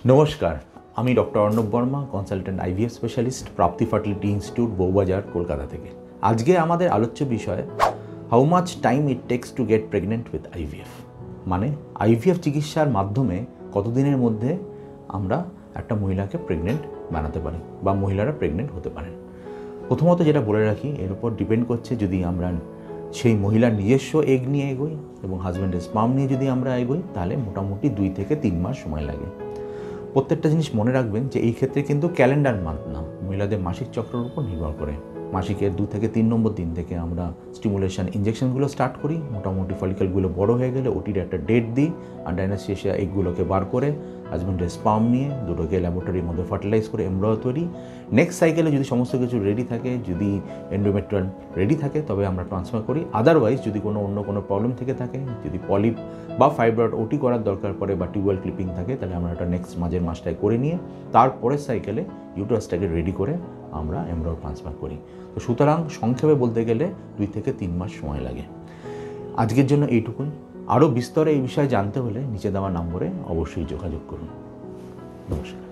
নমস্কার, আমি doctor Arnab Barma, consultant IVF specialist, Prapti fertility institute, Bowbazar, Kolkata থেকে। আজকে আমাদের আলোচ্য বিষয় how much time it takes to get pregnant with IVF. মানে আইভিএফ চিকিৎসার মাধ্যমে কতদিনের মধ্যে আমরা একটা মহিলাকে প্রেগনেন্ট বানাতে পারি বা মহিলারা প্রেগনেন্ট হতে পারেন। প্রথমত যেটা বলে রাখি, এর উপর ডিপেন্ড করছে যদি আমরা সেই মহিলার নিজস্ব এগ নিয়ে এগোই এবং হাজব্যান্ডের স্পার্ম নিয়ে যদি আমরা এগোই, তাহলে মোটামুটি 2 থেকে 3 মাস সময় লাগে। প্রত্যেকটা জিনিস মনে রাখবেন যে এই ক্ষেত্রে কিন্তু ক্যালেন্ডার মান্থ না, মহিলাদের মাসিক চক্রের উপর নির্ভর করে। মাসিকের 2 থেকে 3 নম্বর দিন থেকে আমরা স্টিমুলেশন ইঞ্জেকশনগুলো স্টার্ট করি। মোটামুটি ফলিকলগুলো বড় হয়ে গেলে ওটির একটা ডেট দিই, আন্ডারঅ্যানেস্থেসিয়া এগুলোকে বার করে হাজব্যান্ডের স্পার্ম নিয়ে দুটোকে ল্যাবরেটরির মধ্যে ফার্টিলাইজ করে এমব্রায়ো তৈরি। নেক্সট সাইকেলে যদি সমস্ত কিছু রেডি থাকে, যদি এন্ডোমেট্রিয়াল রেডি থাকে, তবে আমরা ট্রান্সফার করি। আদারওয়াইজ যদি অন্য কোনো প্রবলেম থেকে থাকে, যদি পলিপ বা ফাইব্রয়েড ওটি করার দরকার পড়ে বা টিউবওয়েল ক্লিপিং থাকে, তাহলে আমরা একটা নেক্সট মাঝের মাসটায় করে নিয়ে তারপরের সাইকেলে ইউটারাসটাকে রেডি করে আমরা এমব্রায়ো ট্রান্সফার করি। তো সুতরাং সংক্ষেপে বলতে গেলে 2 থেকে 3 মাস সময় লাগে। আজকের জন্য এইটুকুই। আরও বিস্তরে এই বিষয়ে জানতে হলে নিচে দেওয়া নম্বরে অবশ্যই যোগাযোগ করুন। নমস্কার।